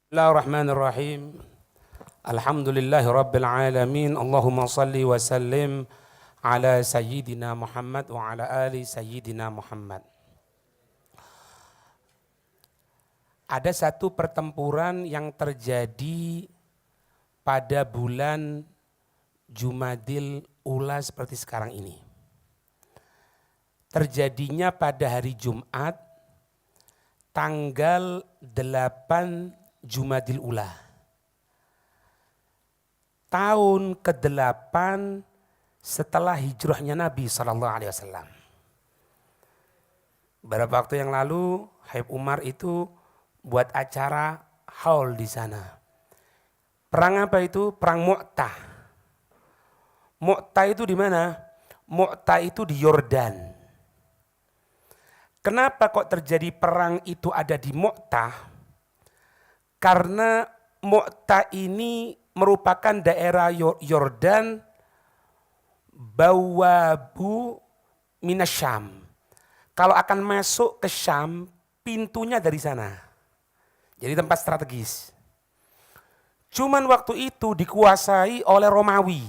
Bismillahirrahmanirrahim. Alhamdulillahi rabbil alamin. Allahumma salli wa sallim ala sayyidina Muhammad wa ala ali sayyidina Muhammad. Ada satu pertempuran yang terjadi pada bulan Jumadil Ula seperti sekarang ini. Terjadinya pada hari Jumat tanggal 8 Jumadil Ula. Tahun ke-8 setelah hijrahnya Nabi SAW. Beberapa waktu yang lalu, Habib Umar itu buat acara haul di sana. Perang apa itu? Perang Mu'tah. Mu'tah itu di mana? Mu'tah itu di Yordan. Kenapa kok terjadi perang itu ada di Mu'tah? Karena Mu'tah ini merupakan daerah Yordan bawabu minasyam. Kalau akan masuk ke Syam, pintunya dari sana. Jadi tempat strategis. Cuman waktu itu dikuasai oleh Romawi.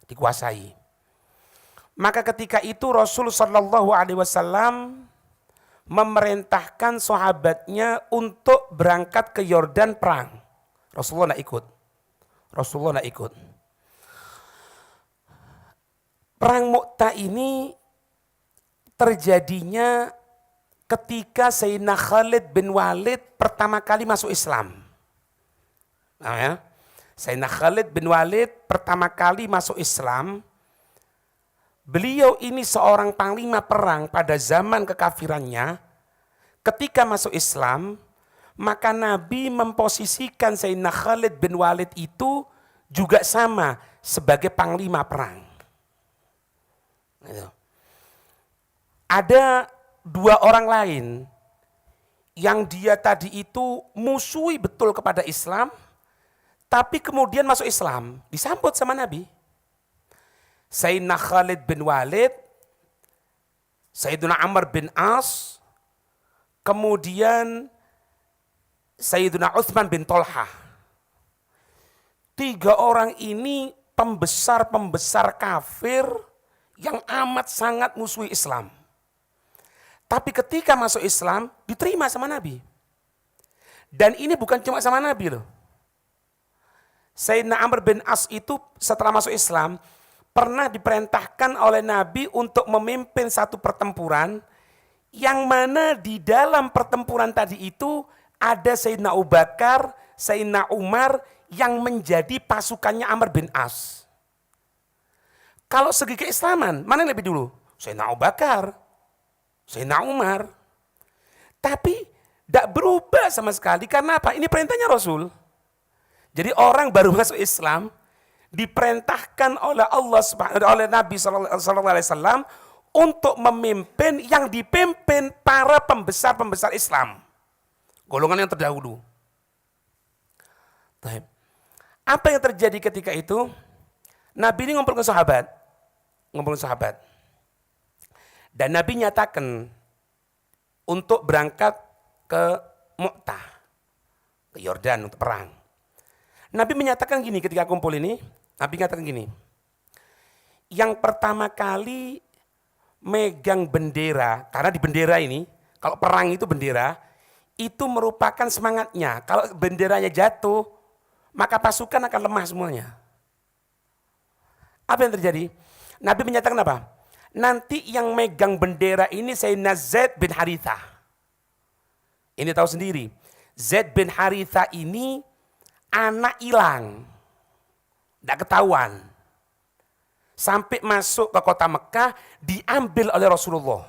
Dikuasai. Maka ketika itu Rasul Shallallahu Alaihi Wasallam memerintahkan sahabatnya untuk berangkat ke Yordan perang. Rasulullah tidak ikut. Perang Mu'tah ini terjadinya ketika Sayyidina Khalid bin Walid pertama kali masuk Islam. Nah, ya. Sayyidina Khalid bin Walid pertama kali masuk Islam. Beliau ini seorang panglima perang pada zaman kekafirannya. Ketika masuk Islam, maka Nabi memposisikan Sayyidina Khalid bin Walid itu juga sama sebagai panglima perang. Ada dua orang lain yang dia tadi itu musuhi betul kepada Islam, tapi kemudian masuk Islam, disambut sama Nabi. Sayyidina Khalid bin Walid, Sayyidina Amr bin As, kemudian Sayyidina Uthman bin Tolhah. Tiga orang ini pembesar-pembesar kafir yang amat sangat musuhi Islam. Tapi ketika masuk Islam, diterima sama Nabi. Dan ini bukan cuma sama Nabi loh. Sayyidina Amr bin As itu setelah masuk Islam, pernah diperintahkan oleh Nabi untuk memimpin satu pertempuran yang mana di dalam pertempuran tadi itu ada Sayyidina Abu Bakar, Sayyidina Umar yang menjadi pasukannya Amr bin As. Kalau segi keislaman, mana yang lebih dulu? Sayyidina Abu Bakar, Sayyidina Umar. Tapi tidak berubah sama sekali, karena apa? Ini perintahnya Rasul. Jadi orang baru masuk Islam, diperintahkan oleh oleh Nabi SAW untuk memimpin yang dipimpin para pembesar-pembesar Islam. Golongan yang terdahulu. Apa yang terjadi ketika itu? Nabi ini ngumpul ke sahabat. Dan Nabi nyatakan untuk berangkat ke Mu'tah, ke Yordan untuk perang. Nabi menyatakan gini ketika kumpul ini, Nabi katakan gini, yang pertama kali megang bendera, karena di bendera ini, kalau perang itu bendera, itu merupakan semangatnya. Kalau benderanya jatuh, maka pasukan akan lemah semuanya. Apa yang terjadi? Nabi menyatakan apa? Nanti yang megang bendera ini Sayyidina Zaid bin Harithah. Ini tahu sendiri, Zaid bin Harithah ini anak hilang, tidak ketahuan. Sampai masuk ke kota Mekah, diambil oleh Rasulullah.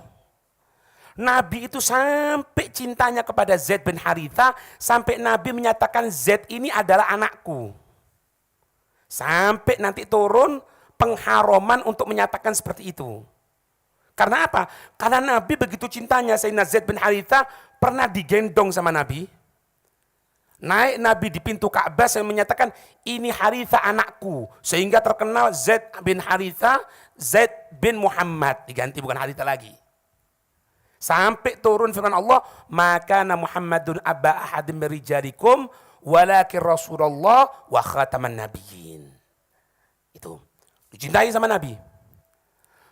Nabi itu sampai cintanya kepada Zaid bin Harithah, sampai Nabi menyatakan Zaid ini adalah anakku. Sampai nanti turun pengharaman untuk menyatakan seperti itu. Karena apa? Karena Nabi begitu cintanya Sayyidina Zaid bin Harithah, pernah digendong sama Nabi. Naik Nabi di pintu Ka'bah yang menyatakan ini Harithah anakku, sehingga terkenal Zaid bin Harithah, Zaid bin Muhammad, diganti bukan Harithah lagi. Sampai turun firman Allah, maka Muhammadun aba ahadim merijalikum walakin Rasulullah wa khataman nabiyyin. Itu dicintai sama Nabi.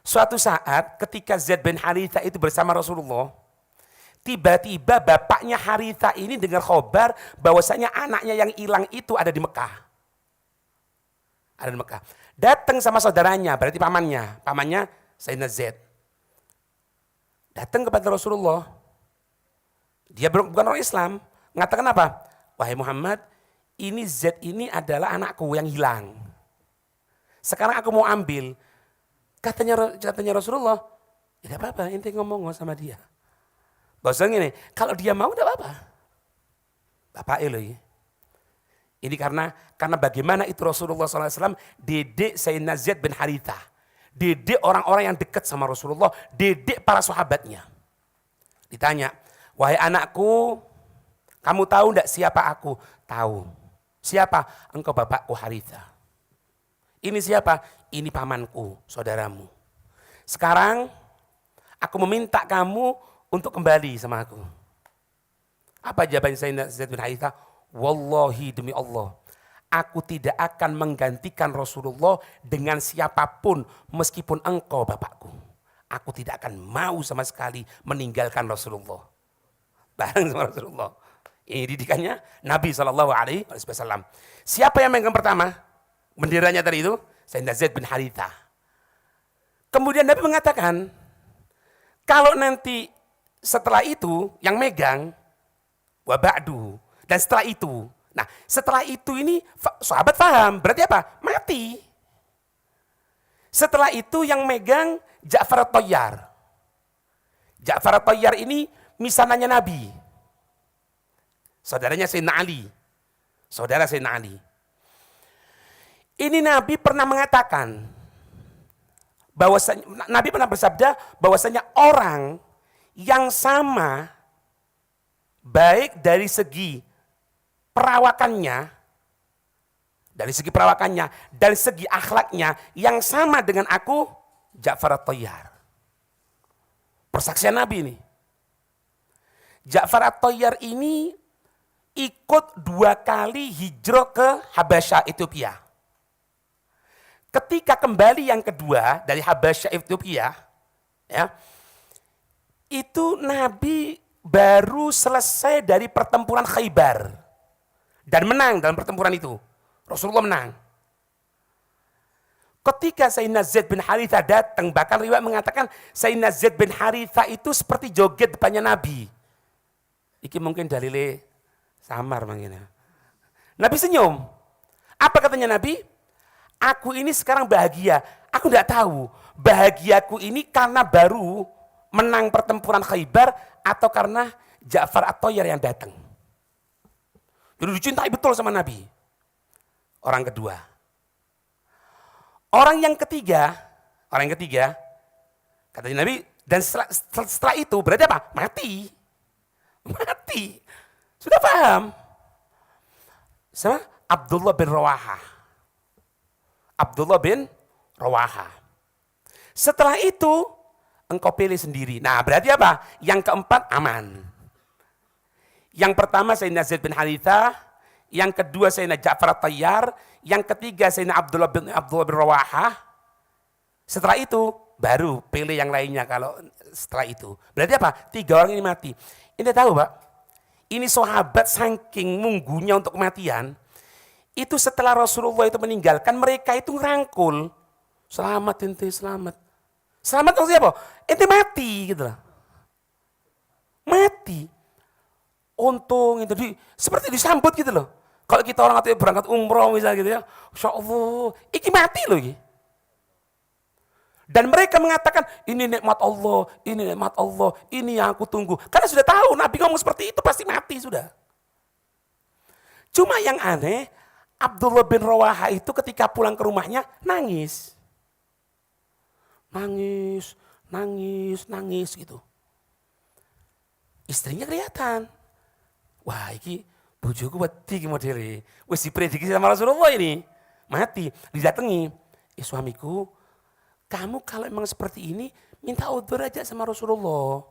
Suatu saat ketika Zaid bin Haritha itu bersama Rasulullah, tiba-tiba bapaknya Haritha ini dengar khabar bahwasanya anaknya yang hilang itu ada di Mekah. Ada di Mekah. Datang sama saudaranya, berarti pamannya Sayyidina Zaid. Datang kepada Rasulullah. Dia bukan orang Islam. Mengatakan apa? Wahai Muhammad, ini Z ini adalah anakku yang hilang. Sekarang aku mau ambil. Katanya Rasulullah, tidak apa-apa, ente ngomong sama dia. Bahasanya ini, kalau dia mau tidak apa-apa. Bapak loh ya. Ini karena bagaimana itu Rasulullah SAW didik Sayyidina Zaid bin Haritha. Didik orang-orang yang dekat sama Rasulullah, didik para sahabatnya. Ditanya, wahai anakku, kamu tahu enggak siapa aku? Tahu. Siapa? Engkau bapakku Haritha. Ini siapa? Ini pamanku, saudaramu. Sekarang aku meminta kamu untuk kembali sama aku. Apa jawaban Sayyidina Zaid bin Haritha? Wallahi demi Allah, aku tidak akan menggantikan Rasulullah dengan siapapun meskipun engkau bapakku. Aku tidak akan mau sama sekali meninggalkan Rasulullah. Bareng sama Rasulullah. Ini didikannya Nabi SAW. Siapa yang megang pertama? Benderanya tadi itu Sayyidina Zaid bin Haritha. Kemudian Nabi mengatakan, kalau nanti setelah itu yang megang, wa ba'du. Dan setelah itu, nah setelah itu ini sahabat paham, berarti apa? Mati. Setelah itu yang megang Ja'far at-Tayyar. Ja'far at-Tayyar ini misananya Nabi. Saudaranya Sayyidina Ali. Saudara Sayyidina Ali. Ini Nabi pernah mengatakan, bahwasanya Nabi pernah bersabda bahwasanya orang yang sama baik dari segi perawakannya, dari segi akhlaknya yang sama dengan aku, Ja'far at-Tayyar. Persaksian Nabi ini. Ja'far at-Tayyar ini ikut 2 kali hijrah ke Habasyah, Ethiopia. Ketika kembali yang kedua dari Habasyah, Ethiopia, ya, itu Nabi baru selesai dari pertempuran Khaybar. Dan menang dalam pertempuran itu. Rasulullah menang. Ketika Sayyidina Zaid bin Haritha datang, bahkan riwayat mengatakan Sayyidina Zaid bin Haritha itu seperti joget depannya Nabi. Iki mungkin dalile samar mangkene. Nabi senyum. Apa katanya Nabi? Aku ini sekarang bahagia. Aku tidak tahu bahagiaku ini karena baru menang pertempuran Khaybar atau karena Ja'far at-Tayyar yang datang. Jadi dicintai betul sama Nabi. Orang kedua. Orang yang ketiga, katanya Nabi, dan setelah itu berarti apa? Mati. Sudah paham? Sama Abdullah bin Rawaha. Setelah itu engkau pilih sendiri. Nah, berarti apa? Yang keempat aman. Yang pertama Sayyidina Zaid bin Haritha, yang kedua Sayyidina Ja'far at-Tayyar, yang ketiga Sayyidina Abdullah bin Rawaha. Setelah itu baru pilih yang lainnya kalau setelah itu. Berarti apa? 3 orang ini mati. Ini tahu Pak, ini sahabat saking nunggunya untuk kematian, itu setelah Rasulullah itu meninggalkan, mereka itu ngerangkul. Selamat ente, selamat. Selamat untuk siapa? Ente mati gitu loh. Mati. Untung itu seperti disambut gitu loh. Kalau kita orang atau berangkat umroh misalnya gitu ya, Masya Allah, iki mati loh iki. Dan mereka mengatakan, ini nikmat Allah, ini yang aku tunggu. Karena sudah tahu Nabi ngomong seperti itu pasti mati sudah. Cuma yang aneh, Abdullah bin Rawaha itu ketika pulang ke rumahnya nangis. Nangis gitu. Istrinya kelihatan. Wah, iki bojoku wedi iki modele. Wis diprediksi sama Rasulullah ini. Mati, didatangi. Suamiku, kamu kalau emang seperti ini minta udzur aja sama Rasulullah.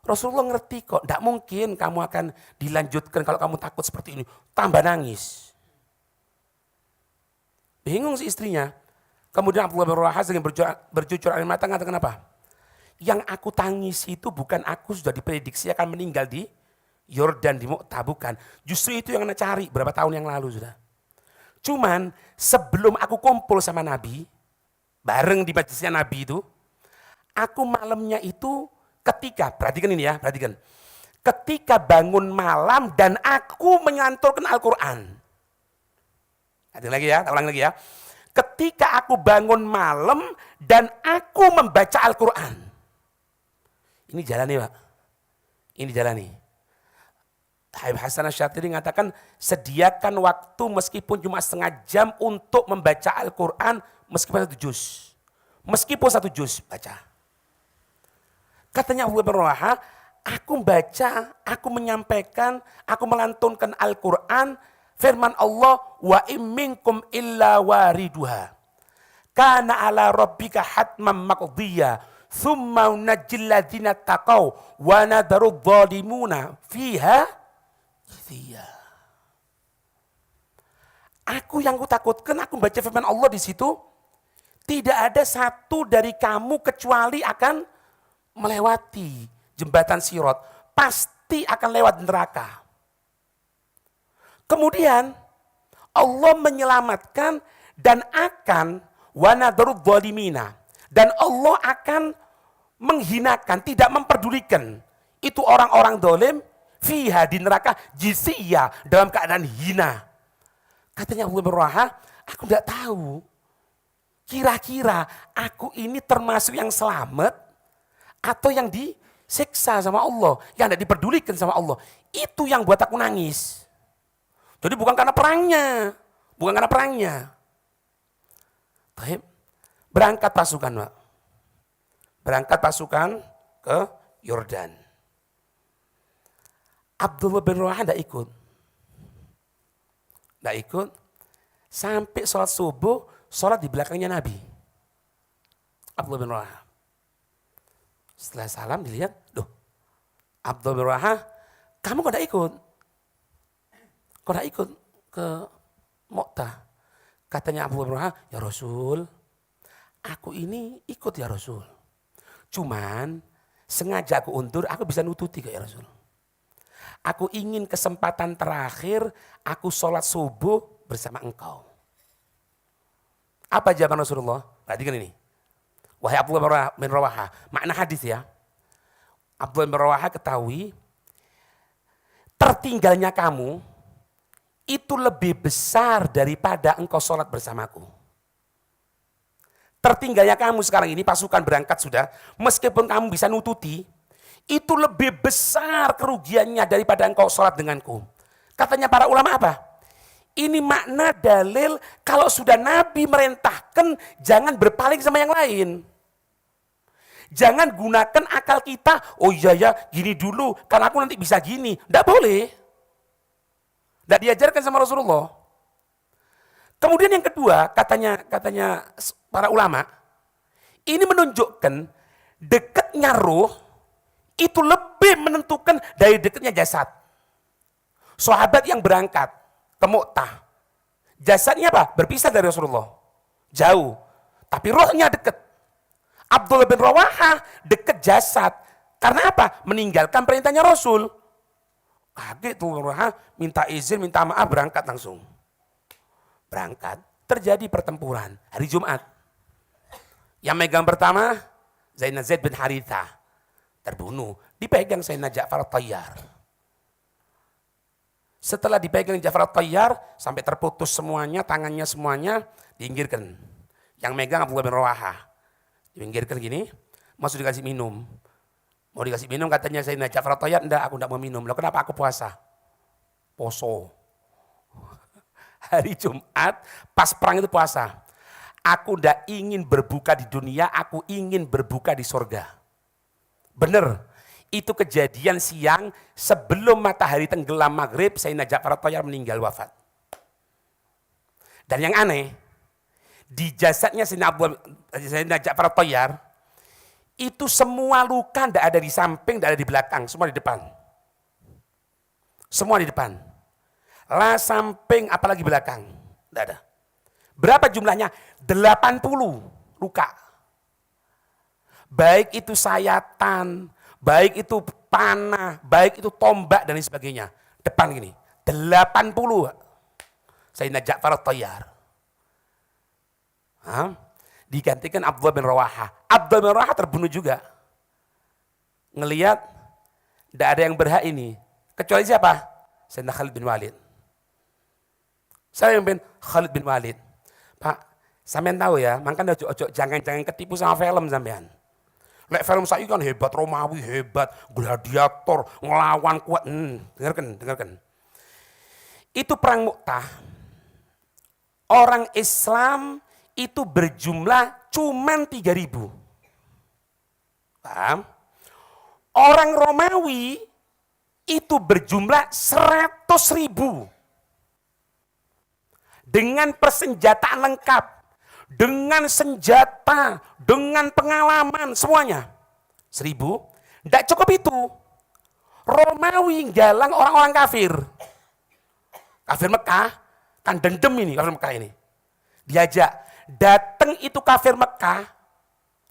Rasulullah ngerti kok, tidak mungkin kamu akan dilanjutkan kalau kamu takut seperti ini. Tambah nangis. Bingung si istrinya. Kemudian Abdullah bin Rawaha dengan bercucur air mata mengatakan apa? Yang aku tangis itu bukan aku sudah diprediksi akan meninggal di Yordan, di Mu'tah, bukan. Justru itu yang Anda cari berapa tahun yang lalu sudah. Cuman sebelum aku kumpul sama Nabi, bareng di majelisnya Nabi itu, aku malamnya itu ketika, perhatikan ini ya, perhatikan. Ketika bangun malam dan aku menyanturkan Al-Quran. Ada lagi ya, ulang lagi ya. Ketika aku bangun malam dan aku membaca Al-Quran. Ini jalani Pak. Ini jalani. Habib Hasan Asy-Syadzili mengatakan, sediakan waktu meskipun cuma setengah jam untuk membaca Al-Quran meskipun 1 juz. Meskipun 1 juz, baca. Katanya Abdullah bin Rawaha, aku baca, aku menyampaikan, aku melantunkan Al-Quran, firman Allah, wa imminkum illa wariduha. Kana ala rabbika hatman maqdiya, thumma unajjil ladzina taqaw, wa nadharu dhalimuna fiha jithiya. Aku yang kutakutkan, aku baca firman Allah di situ, tidak ada satu dari kamu kecuali akan melewati jembatan Sirat, pasti akan lewat neraka. Kemudian Allah menyelamatkan dan akan wanadharudz dhalimina, dan Allah akan menghinakan, tidak memperdulikan itu orang-orang dolim fiha di neraka jisiyah, dalam keadaan hina. Katanya Abdullah bin Rawaha, aku tidak tahu kira-kira aku ini termasuk yang selamat atau yang disiksa sama Allah, yang tidak diperdulikan sama Allah. Itu yang buat aku nangis. Jadi bukan karena perangnya, bukan karena perangnya. Berangkat pasukan, Pak. Berangkat pasukan ke Yordan. Abdullah bin Rawaha tidak ikut. Tidak ikut. Sampai sholat subuh, sholat di belakangnya Nabi. Abdullah bin Rawaha. Setelah salam dilihat, loh, Abdullah bin Rawaha, kamu kok tidak ikut? Kok tidak ikut ke Mu'tah? Katanya Abdullah bin Rawaha, ya Rasul, aku ini ikut ya Rasul. Cuman sengaja aku undur, aku bisa nututi kok ya Rasul. Aku ingin kesempatan terakhir, aku sholat subuh bersama engkau. Apa jawaban Rasulullah? Perhatikan ini. Wahai Abdullah bin Rawaha, makna hadis ya. Abdullah bin Rawaha ketahui, tertinggalnya kamu itu lebih besar daripada engkau sholat bersamaku. Tertinggalnya kamu sekarang ini, pasukan berangkat sudah, meskipun kamu bisa nututi, itu lebih besar kerugiannya daripada engkau sholat denganku. Katanya para ulama apa? Ini makna dalil kalau sudah Nabi merintahkan jangan berpaling sama yang lain. Jangan gunakan akal kita, oh iya ya gini dulu, karena aku nanti bisa gini. Tidak boleh. Tidak diajarkan sama Rasulullah. Kemudian yang kedua, katanya para ulama, ini menunjukkan dekatnya ruh itu lebih menentukan dari dekatnya jasad. Sahabat yang berangkat ke Mu'tah, jasadnya apa? Berpisah dari Rasulullah. Jauh. Tapi rohnya dekat. Abdullah bin Rawaha dekat jasad. Karena apa? Meninggalkan perintahnya Rasul. Kaget tuh Rawaha, minta izin, minta maaf, berangkat langsung. Berangkat, terjadi pertempuran hari Jumat. Yang megang pertama, Zaid bin Haritha. Terbunuh, dipegang Sayyidina Ja'far At-Tayyar. Setelah dipegang Ja'far At-Tayyar, sampai terputus semuanya, tangannya semuanya, diinggirkan. Yang megang Abdullah bin Rawaha. Diinggirkan gini, masuk dikasih minum. Mau dikasih minum, katanya Sayyidina Ja'far At-Tayyar, enggak, aku enggak mau minum. Loh, kenapa aku puasa? Poso. Hari Jumat, pas perang itu puasa. Aku enggak ingin berbuka di dunia, aku ingin berbuka di surga. Benar, itu kejadian siang sebelum matahari tenggelam maghrib, Sayyidina Ja'far At-Tayyar meninggal wafat. Dan yang aneh, di jasadnya Sayyidina Ja'far At-Tayyar, Itu semua luka tidak ada di samping, tidak ada di belakang, semua di depan. Semua di depan. Lah samping apalagi belakang, tidak ada. Berapa jumlahnya? 80 luka. Baik itu sayatan, baik itu panah, baik itu tombak dan lain sebagainya. Depan gini, 80. Sayyidina Ja'far At-Tayyar. Digantikan Abdullah bin Rawaha. Abdullah bin Rawaha terbunuh juga. Ngelihat tidak ada yang berhak ini. Kecuali siapa? Sayyidina Khalid bin Walid. Saya bin Khalid bin Walid. Pak, sampean tahu ya, makanya ojo jangan ketipu sama film sampean. Lek film saya kan hebat, Romawi hebat, gladiator, ngelawan kuat. Dengarkan. Itu perang Mu'tah. Orang Islam itu berjumlah cuman 3.000. Paham? Orang Romawi itu berjumlah 100.000. Dengan persenjataan lengkap, dengan senjata, dengan pengalaman, semuanya. 1.000, tidak cukup itu. Romawi galang orang-orang kafir. Kafir Mekah, kan dendam ini kafir Mekah ini. Diajak, datang itu kafir Mekah,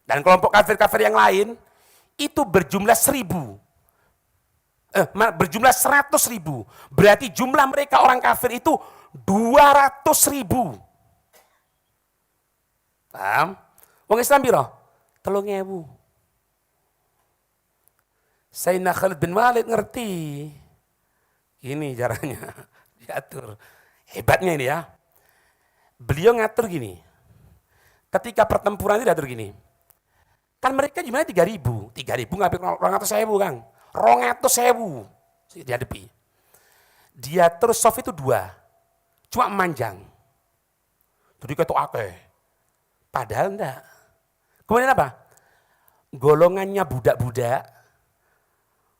dan kelompok kafir-kafir yang lain, itu berjumlah 1.000. Berjumlah 100.000. Berarti jumlah mereka orang kafir itu 200.000. Paham? Wong Islam piro? 3.000. Sayyidina Khalid bin Walid ngerti. Ini caranya diatur. Hebatnya ini ya. Beliau ngatur gini. Ketika pertempuran itu diatur gini. Kan mereka jumlahnya 3.000. 3.000 ngambil 200.000 Kang. 200.000 dihadapi. Dia terus soft itu 2. Cuma manjang. Jadi ketok akeh. Padahal enggak. Kemudian apa? Golongannya budak-budak,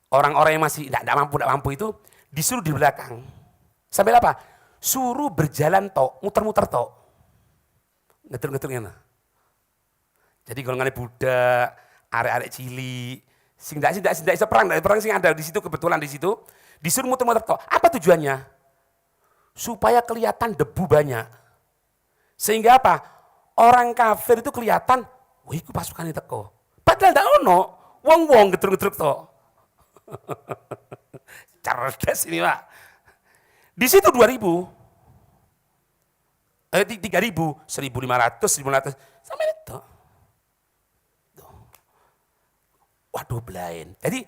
orang-orang yang masih tidak mampu itu disuruh di belakang. Sambil apa? Suruh berjalan tok, muter-muter tok. Ngetur-ngeturnya. Jadi golongannya budak, arek-arek cilik, sing ndak iso perang sing ada di situ kebetulan di situ, disuruh muter-muter tok. Apa tujuannya? Supaya kelihatan debu banyak. Sehingga apa? Orang kafir itu kelihatan, wih ku pasukan itu teko. Padahal ndak ono, wong-wong getruk-getruk tok. Cerdas ini, Pak. Di situ 2.000. 3.000, 1.500, 1.500, sampai itu. Waduh, belain. Jadi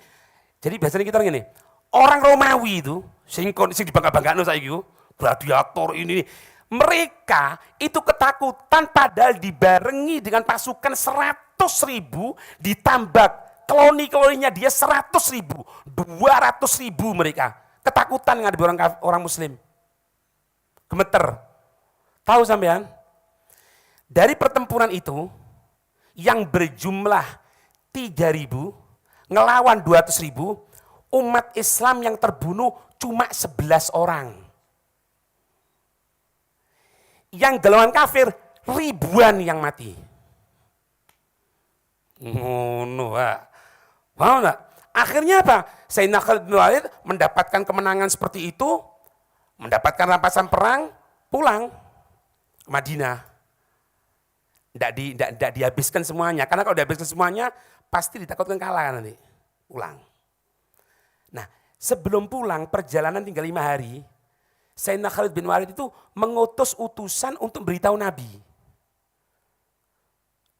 biasanya kita gini, orang Romawi itu, sing dibangga-banggakan saiki iku, gladiator ini, mereka itu ketakutan padahal dibarengi dengan pasukan 100.000 ditambah koloni-koloninya dia 100.000, 200.000 mereka. Ketakutan ngadepi orang muslim. Gemeter. Tahu sampean? Dari pertempuran itu yang berjumlah 3.000 ngelawan 200.000, umat Islam yang terbunuh cuma 11 orang. Yang golongan kafir ribuan yang mati. Ngono, Pak. Paham enggak? Akhirnya apa? Sayyidina Khalid bin Walid mendapatkan kemenangan seperti itu, mendapatkan rampasan perang, pulang ke Madinah. Tidak dihabiskan semuanya, karena kalau dihabiskan semuanya, pasti ditakutkan kalah nanti. Pulang. Nah, sebelum pulang, perjalanan tinggal 5 hari, Sayyidina Khalid bin Walid itu mengutus utusan untuk beritahu Nabi.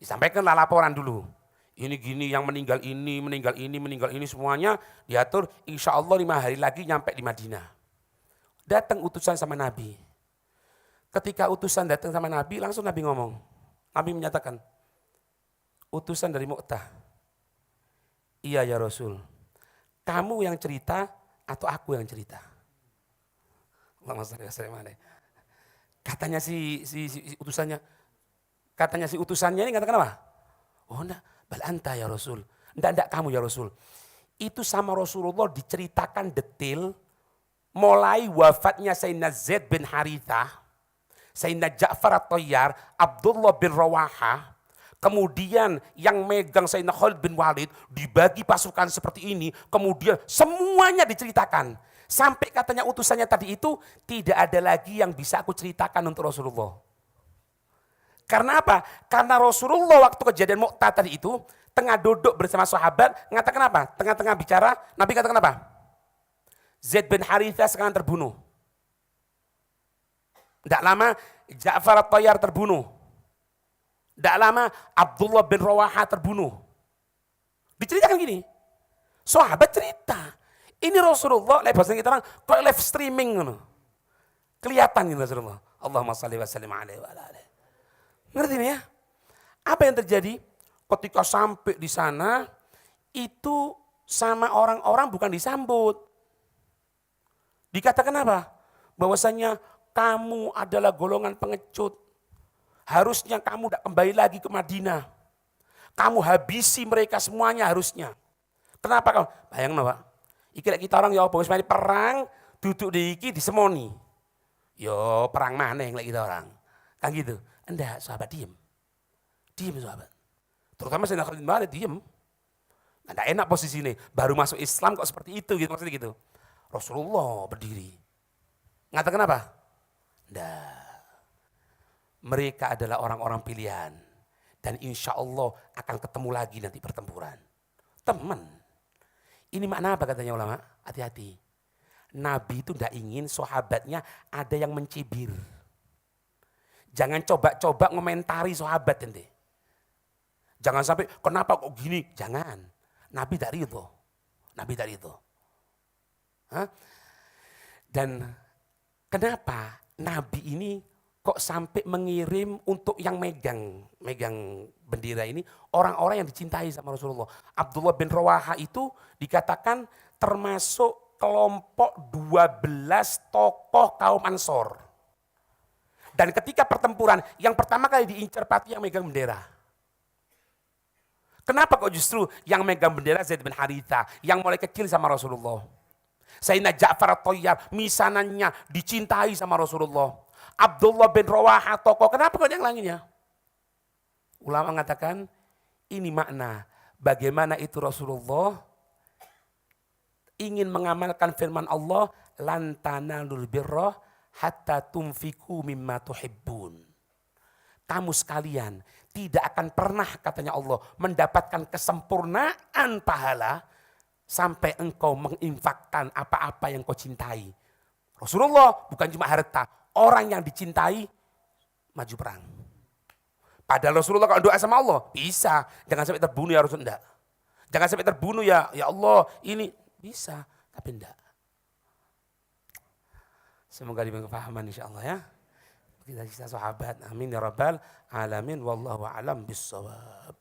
Disampaikanlah laporan dulu. Ini gini, yang meninggal ini semuanya diatur. Insya Allah 5 hari lagi nyampe di Madinah. Datang utusan sama Nabi. Ketika utusan datang sama Nabi, langsung Nabi ngomong. Nabi menyatakan, utusan dari Mu'tah. Iya ya Rasul, kamu yang cerita atau aku yang cerita? Katanya si utusannya ini katakan apa? Oh enggak, bal anta ya Rasul. Enggak kamu ya Rasul. Itu sama Rasulullah diceritakan detail mulai wafatnya Sayyidina Zaid bin Harithah, Sayyidina Ja'far At-Tayyar, Abdullah bin Rawaha, Kemudian yang megang Sayyidina Khalid bin Walid dibagi pasukan seperti ini. Kemudian semuanya diceritakan. Sampai katanya utusannya tadi itu tidak ada lagi yang bisa aku ceritakan untuk Rasulullah. Karena apa? Karena Rasulullah waktu kejadian Mu'tah tadi itu tengah duduk bersama sahabat, ngatakan apa? Tengah-tengah bicara, Nabi katakan apa? Zaid bin Harithah sekarang terbunuh. Tidak lama Ja'far at-Tayyar terbunuh. Tidak lama Abdullah bin Rawaha terbunuh. Diceritakan gini, sahabat cerita, ini Rasulullah, bahasa kita orang, kok live streaming. Kelihatan ini Rasulullah. Allahumma salli wa sallim alaihi wa alaihi. Ngerti ini ya? Apa yang terjadi? Ketika sampai di sana, itu sama orang-orang bukan disambut. Dikatakan apa? Bahwasanya kamu adalah golongan pengecut. Harusnya kamu tidak kembali lagi ke Madinah. Kamu habisi mereka semuanya harusnya. Kenapa kamu? Bayangkan Pak. Iki kita orang ya apa wis perang, duduk di iki disemoni. Yo perang mana yang kita orang. Kan gitu. Enggak, sahabat diem. Diem sahabat. Terutama Sayyidina Khalid bin Walid diem. Enggak enak posisi ini. Baru masuk Islam kok seperti itu gitu maksudnya gitu. Rasulullah berdiri. Ngatakan apa? Enggak. Mereka adalah orang-orang pilihan. Dan insya Allah akan ketemu lagi nanti pertempuran. Teman. Ini makna apa katanya ulama? Hati-hati. Nabi itu tidak ingin sahabatnya ada yang mencibir. Jangan coba-coba ngomentari sahabat ente. Jangan sampai kenapa kok gini. Jangan. Nabi dari itu. Nabi dari itu. Hah? Dan kenapa Nabi ini kok sampai mengirim untuk yang megang bendera ini orang-orang yang dicintai sama Rasulullah. Abdullah bin Rawaha itu dikatakan termasuk kelompok 12 tokoh kaum Ansor. Dan ketika pertempuran yang pertama kali diincar pati yang megang bendera. Kenapa kok justru yang megang bendera Zaid bin Harithah yang mulai kecil sama Rasulullah. Sayyidina Ja'far at-Tayyar misanannya dicintai sama Rasulullah. Abdullah bin Rawaha tokoh, kenapa kok yang lainnya? Ulama mengatakan ini makna bagaimana itu Rasulullah ingin mengamalkan firman Allah lan tanalul birra hatta tunfiku mimma tuhibbun. Kamu sekalian tidak akan pernah katanya Allah mendapatkan kesempurnaan pahala sampai engkau menginfakkan apa-apa yang kau cintai. Rasulullah bukan cuma harta. Orang yang dicintai maju perang. Padahal Rasulullah kalau doa sama Allah bisa. Jangan sampai terbunuh ya Rasulullah. Jangan sampai terbunuh ya Allah ini bisa. Tapi enggak. Semoga diberi kefahaman insyaAllah ya. Kita sahabat. Amin ya rabbal alamin. Wallahu a'lam bissawab.